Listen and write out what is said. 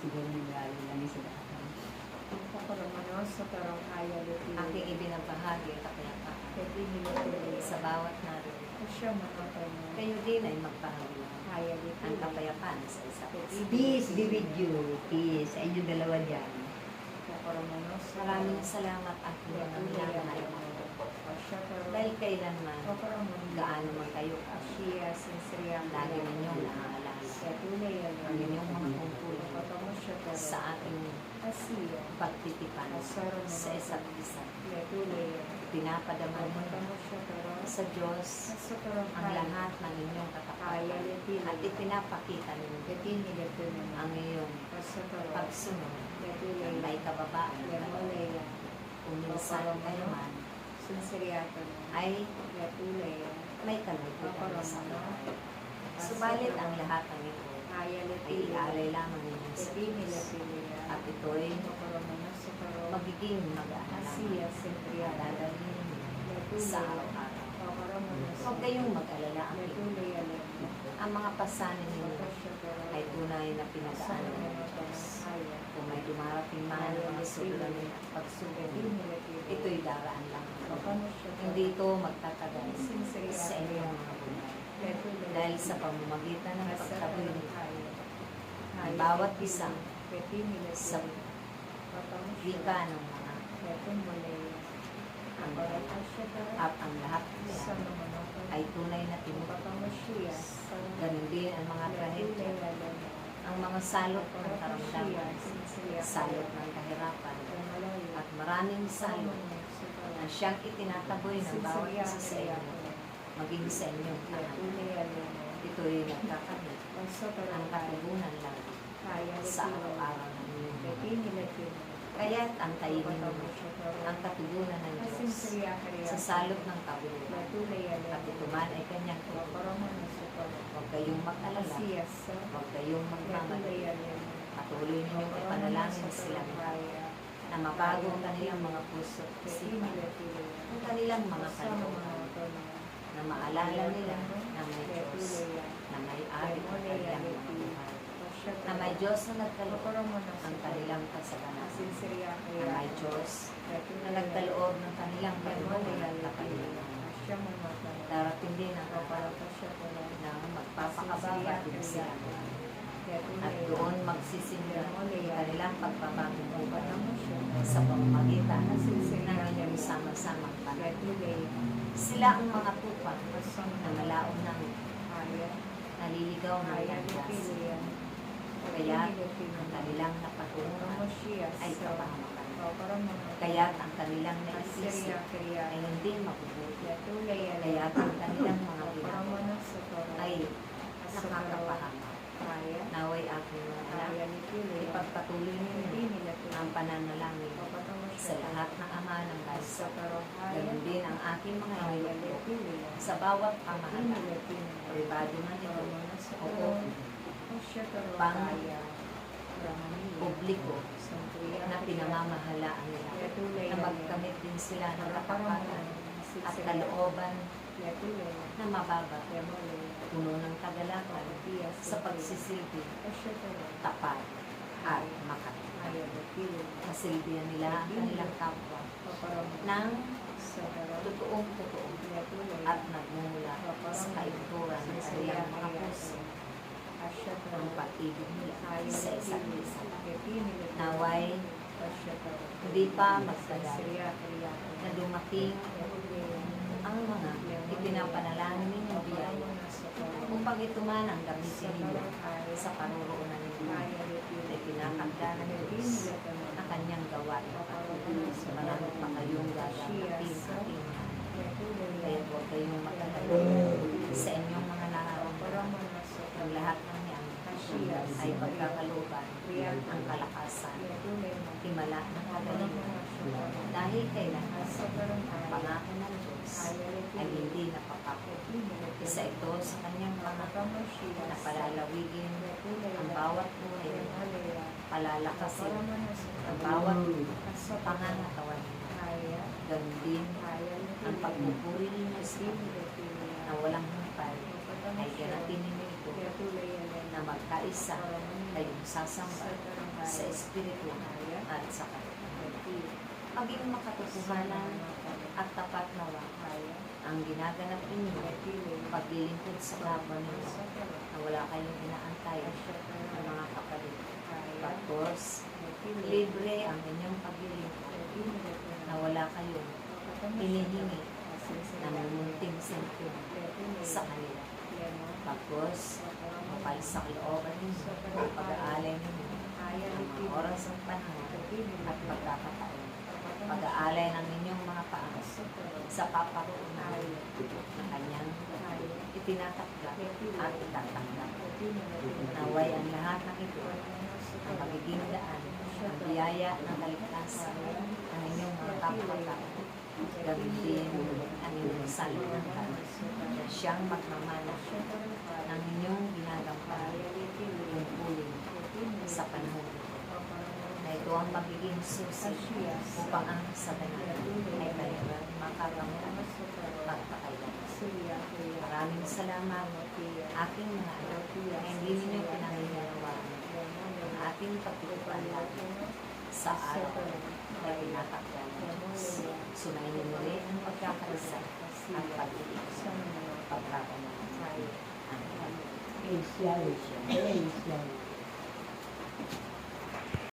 siguro nag-aaral lang sa daan. Aking ibinabahagi at kapayapaan sa bawat narito. Kayo din ay magpahagi ang kapayapaan sa isa't isa. Peace be with you. Peace. Sa inyong dalawa dyan. Maraming salamat aking mga minamahal. Dahil kailanman, gaano man kayo lagi ninyong naaalala ang inyong mga tungkulin sa ating pagtitipan sa isa't isa. Pinapadaman mo sa Diyos ang lahat ng inyong katapatan at ipinapakita ninyo ang iyong pagsunod ng may kababaan kung minsan kayo man ay may kalungkutan sa buhay. Subalit ang lahat ng ito ay ialay lamang ninyo sa Diyos. At ito'y magiging mag-aalala at dadalhin ninyo sa araw-araw. Huwag kayong mag-alala ang ito. Ang mga pasanin ninyo ay tunay na pinag-aaral ng Diyos. Kung may dumarating man ang mga suliranin at pagsubok, ito'y daraan lang. Hindi ito magtatagal sa inyong mga buhay. Dahil sa pamamagitan ng pagtaboy ang bawat isa sa wika ng mga at ang lahat ay tunay na tinutulungan. Ganun din ang mga trahedya, ang mga salot ng karamdaman, salot ng kahirapan, at maraming salot na siyang itinataboy ng bawat isa sa inyo, maging sa inyong tahanan. Ito'y nagkakamit ang katugunan lang sa araw-araw ng inyong. Kaya't antayin ninyo ang katugunan ng Diyos sa salot ng kabuluhan. At ito man ay kanyang tutunan. Huwag kayong mag-alala, huwag kayong magmamadali. Patuloy ninyong ipanalangin sila na mabago ang kanilang mga puso at isipan, ang kanilang mga kalooban, na maalala nila na may Diyos, na may ari ang kanilang mga buhay, na may Diyos na nagkaloob ang kanilang kasalanan, na may Diyos na nagkaloob ng kanilang kalooban at kapaligiran. Darating din ang araw na magpapakababa din sila at doon magsisimula ang kanilang pagbabagong buhay sa pamamagitan ng inyong sama-samang panahon. Sila ang mga tupa na nalaon ng naliligaw ng landas. Kaya ang kanilang napatunguhan ay kapahamakan. Kaya ang kanilang naisip ay hindi mabubuti. Kaya ang kanilang mga ginagawa ay nakakapahamak. Naway aking mga anak, ipagpatuloy ninyo ang pananalangin sa lahat ng ama ng bansa. Ganun din ang aking mga iniluto sa bawat pamahalaan, pribado man ito o pang publiko na pinamamahalaan nila, na magkamit din sila ng kapapatan at kalooban na mababa, puno ng kagalakan sa pagsisilbi, tapat at makatapag. Masilbihan nila ang kanilang kapwa ng totoong-totoo at nagmumula sa kaiguturan ng kanilang mga puso ang pag-ibig nila sa isa't isa. Naway, hindi pa magtagal na dumating ang mga ipinapanalangin ninyong biyaya upang ito man ang gamitin ninyo sa paruroonan ninyo na pinakagda ng Diyos na kanyang gawain. Marami pa kayong gagamitin ating kaya huwag kayong magalala sa inyong mga nararamdaman. Ang lahat ng yan ay pagkakalooban ang kalakasan, himala ng kagalingan. Dahil kailangan ang pangako ng Diyos ay hindi napapako. Isa ito sa kanyang pangako na palalawigin ang bawat buhay, palalakasin ang bawat pangangatawan. Ganun din ang pagpupuri ninyo sa na walang humpay ay ganatin ninyo ito na magkaisa kayong sasamba sa espiritu at sa katotohanan. Maging makatotohanan at tapat nawa ang ginaganap ninyo paglilingkod sa kapwa ninyo na wala kayong inaantay ng mga kapatid. Pagkos, libre ang inyong paglilingkod na wala kayong hinihingi na munting sentimo sa kanila. Pagkos, mapalsak looban ninyo ang pag-aalay ninyo ang mga oras ng panahon at pagkakataon. Pag-aalay ng inyong mga paa sa paparoon na kanyang itinatakda at itatakda. Naway ang lahat ng ito ang magiging daan, ang biyaya ng kaligtasan ng inyong mga kapatid. Gawin din ang inyong salunatan na siyang magmamana ng inyong ginagampay tungkulin sa panahon na ito ang magiging susi upang ang kasalanan ay kayo makakamtan pagpakailan. Maraming salamat aking mga anak na hindi ninyo pinangingalawaan ang ating pagtitiwala sa araw na pinatakda ng Diyos. Sunayin muli ang pagkakalisa at pag-ibig pagkakamalan. Amen. Praise Yahweh. Praise Yahweh.